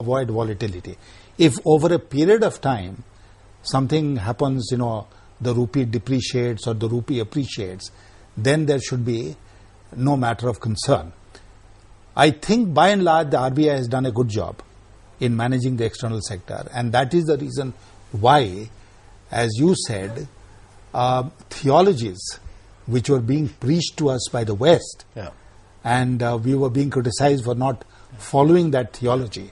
avoid volatility. If over a period of time something happens, the rupee depreciates or the rupee appreciates, then there should be no matter of concern. I think by and large the RBI has done a good job in managing the external sector, and that is the reason why, as you said, theologies which were being preached to us by the West, and we were being criticized for not following that theology.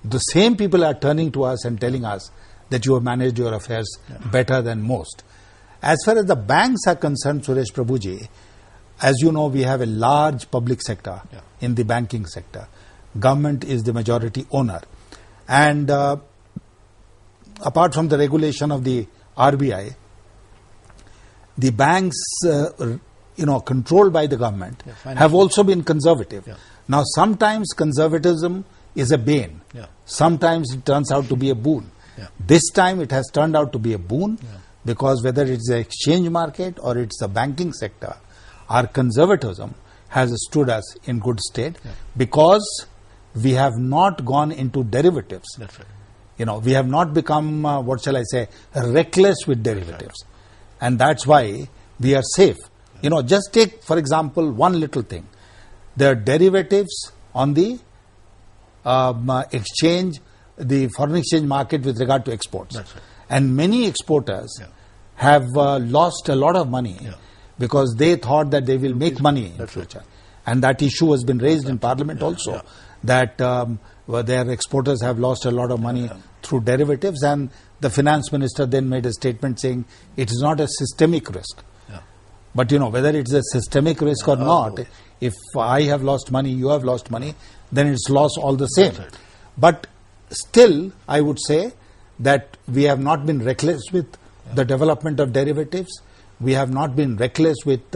The same people are turning to us and telling us that you have managed your affairs better than most. As far as the banks are concerned, Suresh Prabhuji, as you know, we have a large public sector in the banking sector. Government is the majority owner. And apart from the regulation of the RBI, the banks, controlled by the government, have also been conservative. Now, sometimes conservatism is a bane. Sometimes it turns out to be a boon. This time it has turned out to be a boon because whether it's the exchange market or it's the banking sector, our conservatism has stood us in good stead because we have not gone into derivatives. That's right. We have not become, reckless with derivatives. And that's why we are safe. Just take, for example, one little thing. There are derivatives on the exchange, the foreign exchange market with regard to exports. That's right. And many exporters have lost a lot of money because they thought that they will make money in future. And that issue has been raised in Parliament also, that their exporters have lost a lot of money through derivatives, and the finance minister then made a statement saying it is not a systemic risk. But whether it's a systemic risk or not, if I have lost money, you have lost money, then it's loss all the same. But still, I would say that we have not been reckless with the development of derivatives. We have not been reckless with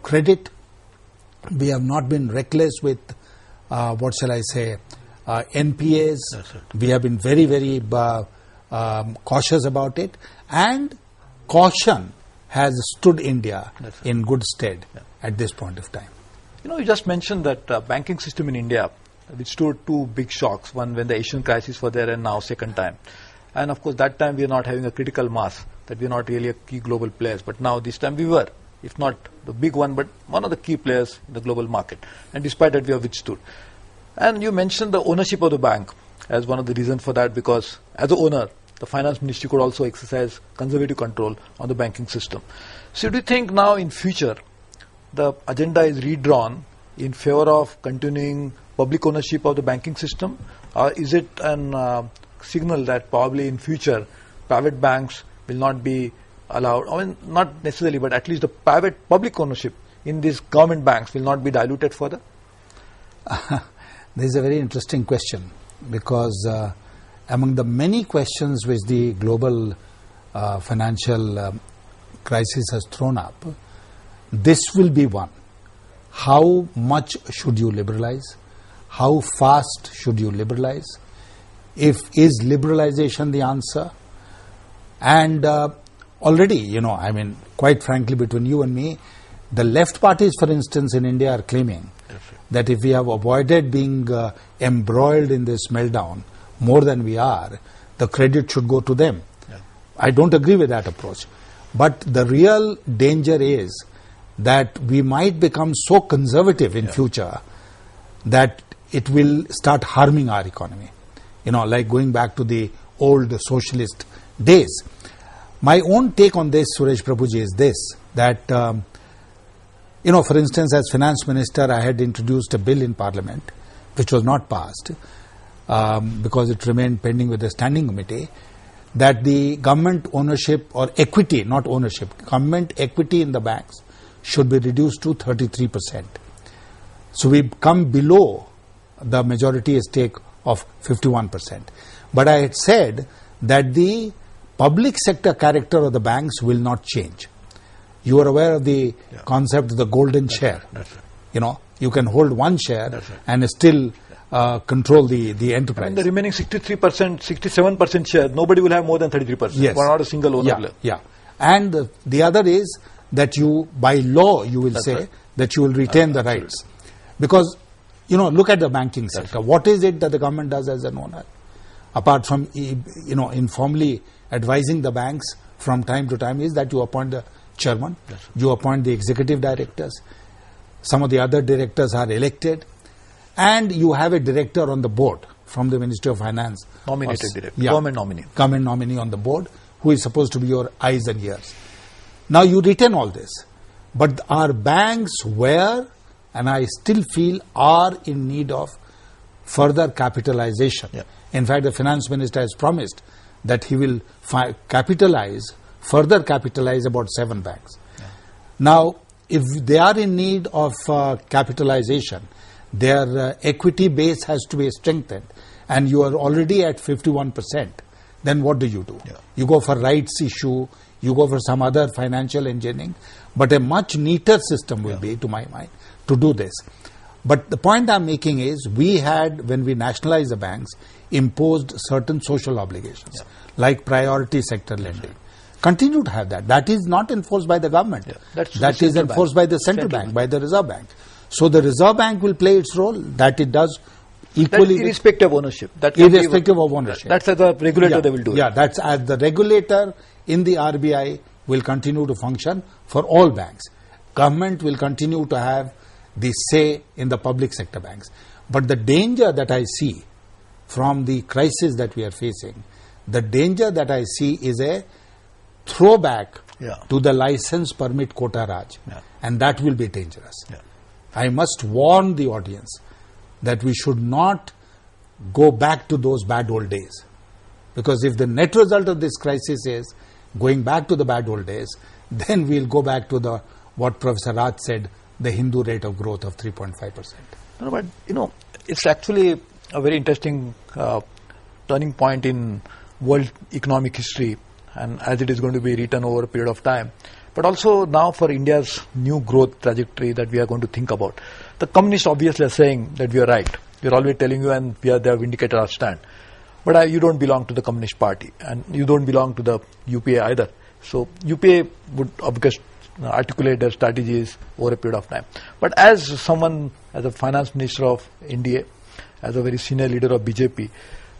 credit. We have not been reckless with, NPAs. We have been very, very cautious about it. And caution has stood India in good stead at this point of time. You just mentioned that banking system in India withstood two big shocks, one when the Asian crisis was there and now second time. And of course that time we are not having a critical mass, that we are not really a key global players, but now this time we were, if not the big one, but one of the key players in the global market. And despite that we have withstood. And you mentioned the ownership of the bank as one of the reasons for that, because as an owner, the finance ministry could also exercise conservative control on the banking system. So do you think now in future the agenda is redrawn in favor of continuing public ownership of the banking system, or is it an signal that probably in future private banks will not be allowed, not necessarily, but at least the private public ownership in these government banks will not be diluted further? This is a very interesting question, because among the many questions which the global financial crisis has thrown up, this will be one. How much should you liberalize? How fast should you liberalize? Is liberalization the answer? And already, quite frankly, between you and me, the left parties, for instance, in India are claiming that if we have avoided being embroiled in this meltdown more than we are, the credit should go to them. I don't agree with that approach. But the real danger is that we might become so conservative in future that it will start harming our economy. Like going back to the old socialist days. My own take on this, Suresh Prabhuji, is this, that, for instance, as finance minister, I had introduced a bill in Parliament, which was not passed, because it remained pending with the standing committee, that the government ownership or equity, not ownership, government equity in the banks should be reduced to 33%. So we come below the majority stake of 51%. But I had said that the public sector character of the banks will not change. You are aware of the concept of the golden share. You can hold one share and still control the enterprise. The remaining 63%, 67% share, nobody will have more than 33%. Yes. Or not a single owner. And the other is that you, by law, you will say that you will retain the rights. Because look at the banking sector. What is it that the government does as an owner? Apart from, informally advising the banks from time to time, is that you appoint the chairman, you appoint the executive directors, some of the other directors are elected, and you have a director on the board from the Ministry of Finance. Nominated director, government nominee. Government nominee on the board, who is supposed to be your eyes and ears. Now you retain all this, but our banks were, and I still feel, are in need of further capitalization. Yeah. In fact, the finance minister has promised that he will further capitalize about 7 banks. Yeah. Now, if they are in need of capitalization, their equity base has to be strengthened, and you are already at 51%, then what do? Yeah. You go for rights issue, you go for some other financial engineering, but a much neater system will be, to my mind, to do this. But the point I'm making is, we had, when we nationalized the banks, imposed certain social obligations, like priority sector lending. Continue to have that. That is not enforced by the government. That is enforced by the central bank, by the Reserve Bank. So the Reserve Bank will play its role, that it does equally. That's irrespective of ownership. Irrespective of ownership. That's as a regulator they will do it. Yeah, that's as the regulator in the RBI will continue to function for all banks. Government will continue to have the say in the public sector banks. But the danger that I see from the crisis that we are facing, the danger that I see is a throwback to the license permit quota Raj. And that will be dangerous. I must warn the audience that we should not go back to those bad old days. Because if the net result of this crisis is going back to the bad old days, then we'll go back to what Professor Raj said, the Hindu rate of growth of 3.5%. No, but it's actually a very interesting turning point in world economic history, and as it is going to be written over a period of time. But also now for India's new growth trajectory that we are going to think about. The communists obviously are saying that we are right. We are always telling you, and they have indicated our stand. But you don't belong to the Communist Party, and you don't belong to the UPA either. So UPA would, of course, articulate their strategies over a period of time. But as someone, as a finance minister of India, as a very senior leader of BJP,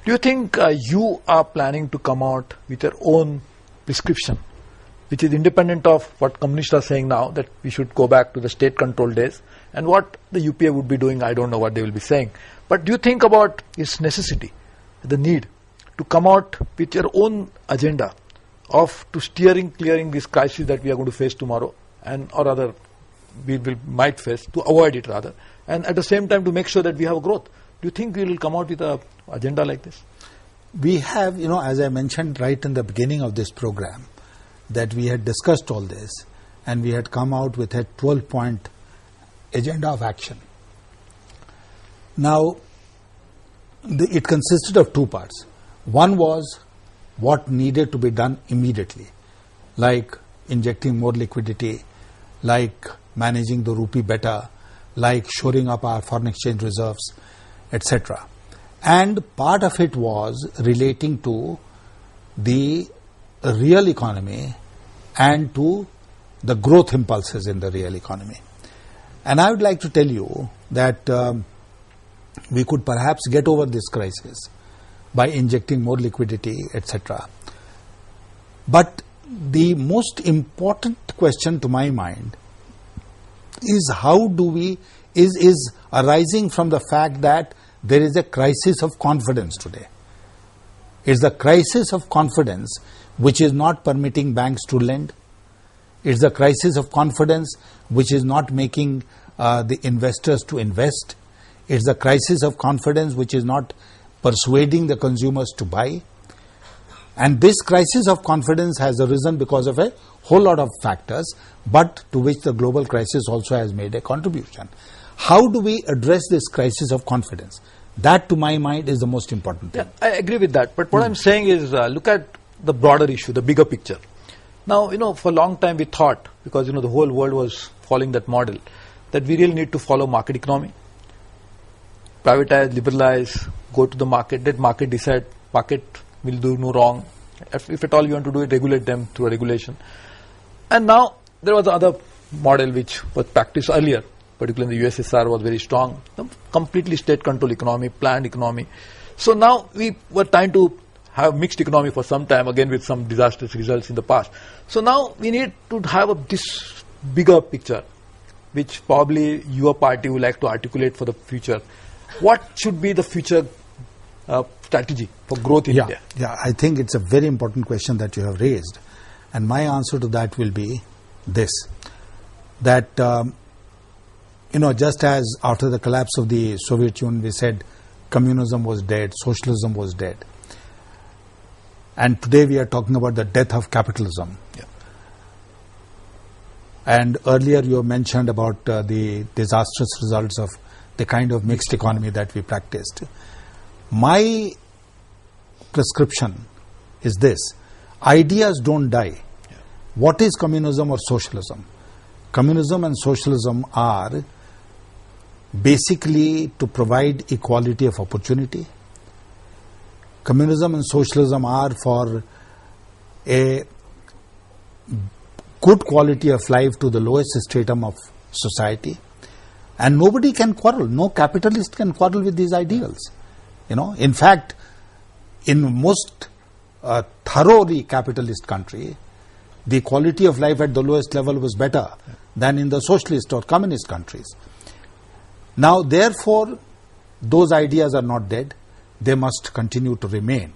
do you think you are planning to come out with your own prescription, which is independent of what communists are saying now, that we should go back to the state-controlled days, and what the UPA would be doing, I don't know what they will be saying. But do you think about its necessity, the need to come out with your own agenda of clearing this crisis that we are going to face tomorrow, or rather might face, to avoid it rather, and at the same time to make sure that we have growth? Do you think we will come out with an agenda like this? We have, as I mentioned right in the beginning of this program, that we had discussed all this, and we had come out with a 12-point agenda of action. Now, it consisted of 2 parts. One was what needed to be done immediately, like injecting more liquidity, like managing the rupee better, like shoring up our foreign exchange reserves, etc. And part of it was relating to the real economy and to the growth impulses in the real economy. And I would like to tell you that we could perhaps get over this crisis by injecting more liquidity, etc. But the most important question to my mind is is arising from the fact that there is a crisis of confidence today. It's the crisis of confidence which is not permitting banks to lend. It's the crisis of confidence which is not making the investors to invest. It's the crisis of confidence which is not persuading the consumers to buy. And this crisis of confidence has arisen because of a whole lot of factors, but to which the global crisis also has made a contribution. How do we address this crisis of confidence? That, to my mind, is the most important thing. Yeah, I agree with that. But what I'm saying is, look at the broader issue, the bigger picture. Now, for a long time we thought, because, the whole world was following that model, that we really need to follow market economy, privatize, liberalize, go to the market, let market decide, market will do no wrong. If at all you want to do it, regulate them through a regulation. And now, there was the other model which was practiced earlier, particularly in the USSR, was very strong. Completely state-controlled economy, planned economy. So now we were trying to have mixed economy for some time, again with some disastrous results in the past. So now we need to have this bigger picture, which probably your party would like to articulate for the future. What should be the future strategy for growth in India? Yeah, I think it's a very important question that you have raised. And my answer to that will be this, that, just as after the collapse of the Soviet Union, we said communism was dead, socialism was dead. And today we are talking about the death of capitalism. Yeah. And earlier you mentioned about the disastrous results of the kind of mixed economy that we practiced. My prescription is this: ideas don't die. Yeah. What is communism or socialism? Communism and socialism are basically to provide equality of opportunity. Communism and socialism are for a good quality of life to the lowest stratum of society. And nobody can quarrel. No capitalist can quarrel with these ideals. In fact, in most thoroughly capitalist country, the quality of life at the lowest level was better than in the socialist or communist countries. Now, therefore, those ideas are not dead. They must continue to remain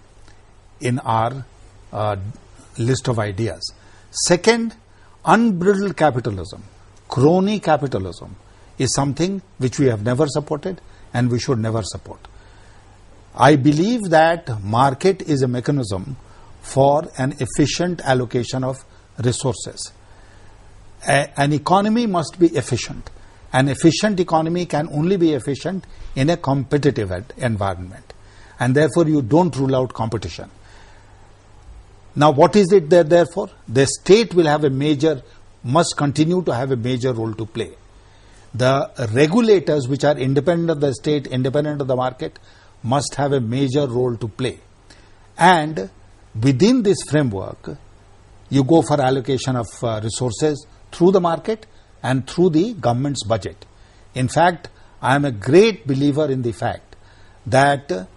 in our list of ideas. Second, unbridled capitalism, crony capitalism, is something which we have never supported and we should never support. I believe that market is a mechanism for an efficient allocation of resources. An economy must be efficient. An efficient economy can only be efficient in a competitive environment. And therefore, you don't rule out competition. Now, what is it there, therefore? The state will have must continue to have a major role to play. The regulators, which are independent of the state, independent of the market, must have a major role to play. And within this framework, you go for allocation of resources through the market and through the government's budget. In fact, I am a great believer in the fact that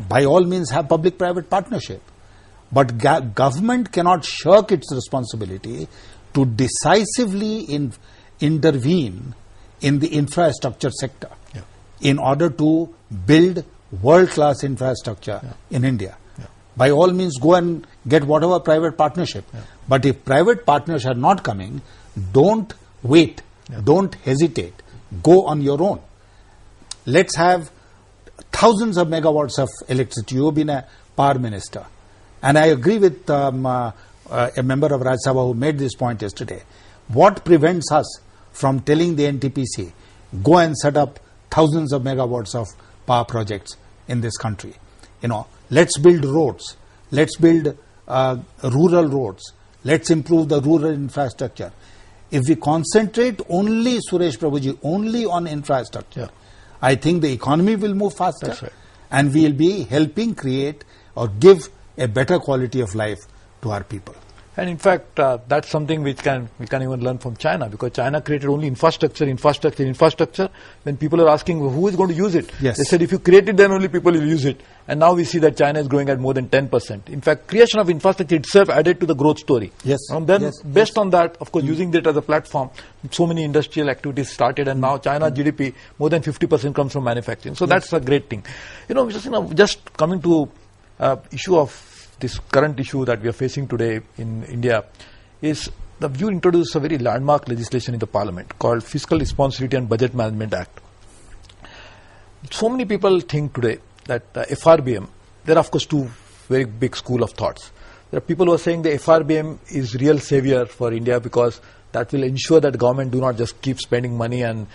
by all means have public-private partnership. But government cannot shirk its responsibility to decisively intervene in the infrastructure sector in order to build world-class infrastructure in India. By all means, go and get whatever private partnership. But if private partners are not coming, don't wait, don't hesitate, go on your own. Let's have thousands of megawatts of electricity. You've been a power minister. And I agree with a member of Rajya Sabha who made this point yesterday. What prevents us from telling the NTPC, go and set up thousands of megawatts of power projects in this country? Let's build roads. Let's build rural roads. Let's improve the rural infrastructure. If we concentrate only, Suresh Prabhuji, only on infrastructure, I think the economy will move faster. That's right. And we will be helping create or give a better quality of life to our people. And in fact, that's something which we can even learn from China, because China created only infrastructure. When people are asking who is going to use it, they said if you create it, then only people will use it. And now we see that China is growing at more than 10%. In fact, creation of infrastructure itself added to the growth story. Based on that, of course, using that as a platform, so many industrial activities started, and now China GDP more than 50% comes from manufacturing. So that's a great thing. Just coming to issue of this current issue that we are facing today in India, is you introduced a very landmark legislation in the Parliament called Fiscal Responsibility and Budget Management Act. So many people think today that FRBM, there are of course two very big school of thoughts. There are people who are saying the FRBM is real savior for India because that will ensure that government do not just keep spending money and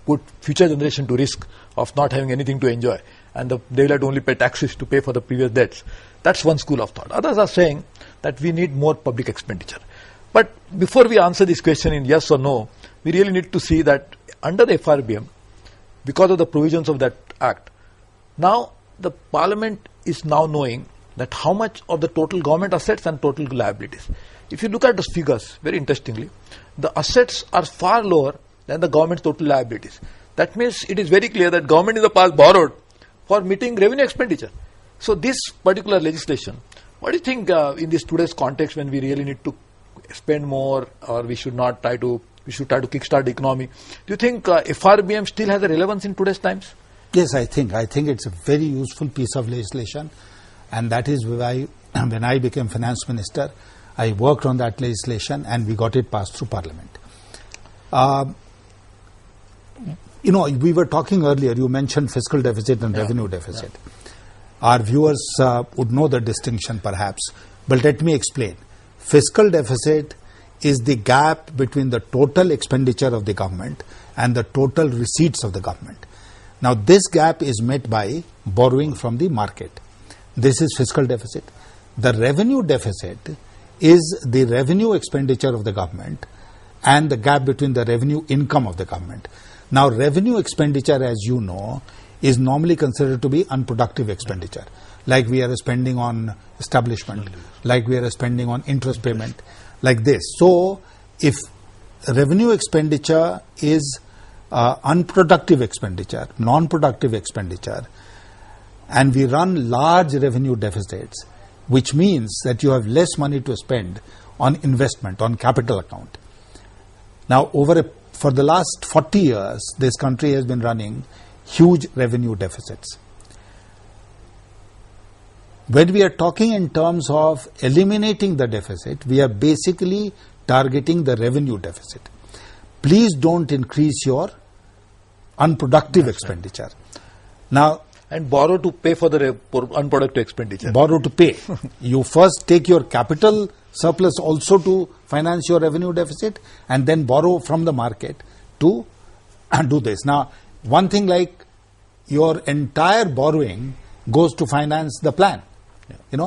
put future generation to risk of not having anything to enjoy, and they will have to only pay taxes to pay for the previous debts. That's one school of thought. Others are saying that we need more public expenditure. But before we answer this question in yes or no, we really need to see that under the FRBM, because of the provisions of that act, now the Parliament is now knowing that how much of the total government assets and total liabilities. If you look at the figures, very interestingly, the assets are far lower than the government's total liabilities. That means it is very clear that government in the past borrowed for meeting revenue expenditure. So this particular legislation, what do you think in this today's context when we really need to spend more, or we should try to kickstart the economy? Do you think FRBM still has a relevance in today's times? Yes, I think it's a very useful piece of legislation, and that is why when I became finance minister, I worked on that legislation and we got it passed through Parliament. We were talking earlier, you mentioned fiscal deficit and revenue deficit. Our viewers would know the distinction perhaps, but let me explain. Fiscal deficit is the gap between the total expenditure of the government and the total receipts of the government. Now this gap is met by borrowing from the market. This is fiscal deficit. The revenue deficit is the revenue expenditure of the government and the gap between the revenue income of the government. Now revenue expenditure, as you know, is normally considered to be unproductive expenditure, like we are spending on establishment, like we are spending on interest payment, like this. So if revenue expenditure is unproductive expenditure, non-productive expenditure, and we run large revenue deficits, which means that you have less money to spend on investment, on capital account. Now for the last 40 years, this country has been running huge revenue deficits. When we are talking in terms of eliminating the deficit, we are basically targeting the revenue deficit. Please don't increase your unproductive expenditure. Now, and borrow to pay for the unproductive expenditure. Borrow to pay. You first take your capital surplus also to finance your revenue deficit, and then borrow from the market to do this. Now, one thing like your entire borrowing goes to finance the plan.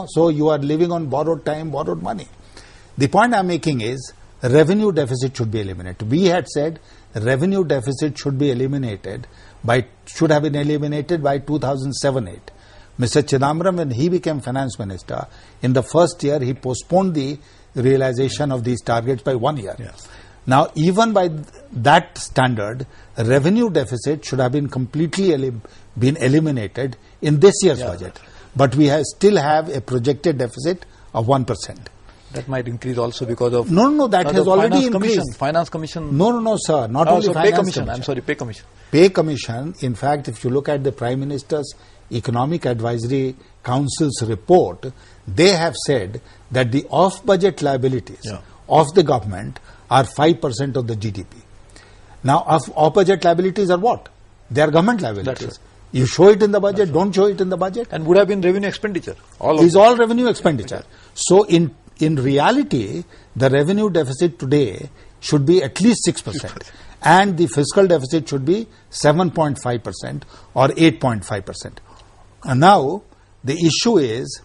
So you are living on borrowed time, borrowed money. The point I'm making is revenue deficit should be eliminated. We had said revenue deficit should be eliminated should have been eliminated by 2007-8. Mr. Chidambaram, when he became finance minister, in the first year he postponed the realization of these targets by 1 year. Yes. Now, even by that standard, revenue deficit should have been completely been eliminated in this year's budget. But we still have a projected deficit of 1%. That might increase also because of... No, that has already increased. Finance Commission. No, sir. Not only so Finance Pay Commission. Commission. I'm sorry, Pay Commission. Pay Commission, in fact, if you look at the Prime Minister's Economic Advisory Council's report, they have said that the off-budget liabilities of the government are 5% of the GDP. Now, off-budget liabilities are what? They are government liabilities. That's right. You show it in the budget, don't show it in the budget. And would have been revenue expenditure. All revenue expenditure. So, in reality, the revenue deficit today should be at least 6%. And the fiscal deficit should be 7.5% or 8.5%. And now, the issue is,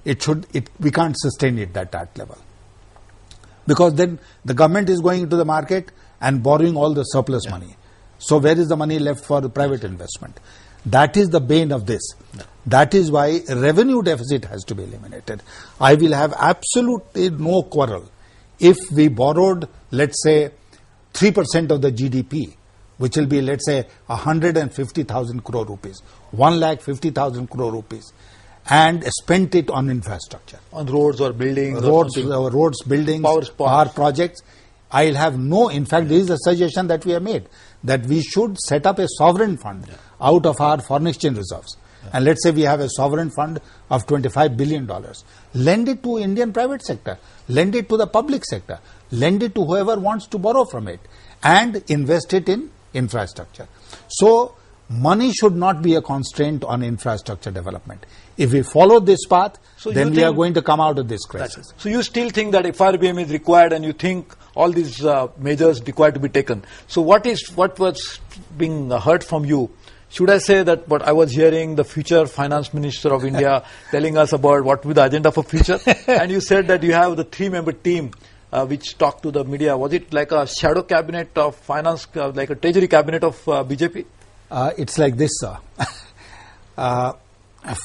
we can't sustain it at that level. Because then the government is going into the market and borrowing all the surplus money. So where is the money left for the private investment? That is the bane of this. That is why revenue deficit has to be eliminated. I will have absolutely no quarrel if we borrowed, let's say, 3% of the GDP, which will be, let's say, 150,000 crore rupees, 1,50,000 crore rupees, and spent it on infrastructure. On roads or buildings? Roads, buildings, power projects. I'll have in fact, this is a suggestion that we have made, that we should set up a sovereign fund out of our foreign exchange reserves. And let's say we have a sovereign fund of $25 billion. Lend it to Indian private sector. Lend it to the public sector. Lend it to whoever wants to borrow from it. And invest it in infrastructure. So, money should not be a constraint on infrastructure development. If we follow this path, then we are going to come out of this crisis. So you still think that FRBM is required, and you think all these measures required to be taken. So what was being heard from you? Should I say that what I was hearing the future finance minister of India telling us about what will be the agenda for future? And you said that you have the 3-member team which talked to the media. Was it like a shadow cabinet of finance, like a treasury cabinet of BJP? It's like this, sir.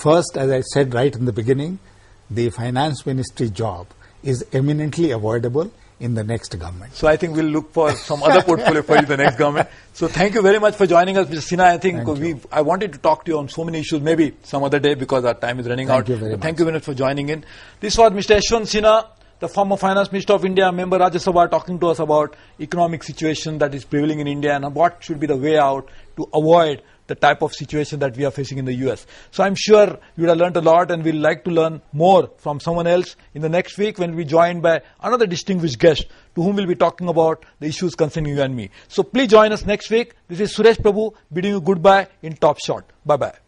First, as I said right in the beginning, the finance ministry job is eminently avoidable in the next government. So I think we'll look for some other portfolio for you in the next government. So thank you very much for joining us, Mr. Sinha. I think I wanted to talk to you on so many issues, maybe some other day because our time is running out. Thank you very much. Thank you very much for joining in. This was Mr. Yashwant Sinha, the former Finance Minister of India, member Rajya Sabha, talking to us about economic situation that is prevailing in India and what should be the way out to avoid the type of situation that we are facing in the US. So I'm sure you would have learned a lot, and we'll like to learn more from someone else in the next week when we'll be joined by another distinguished guest to whom we'll be talking about the issues concerning you and me. So please join us next week. This is Suresh Prabhu bidding you goodbye in Top Shot. Bye-bye.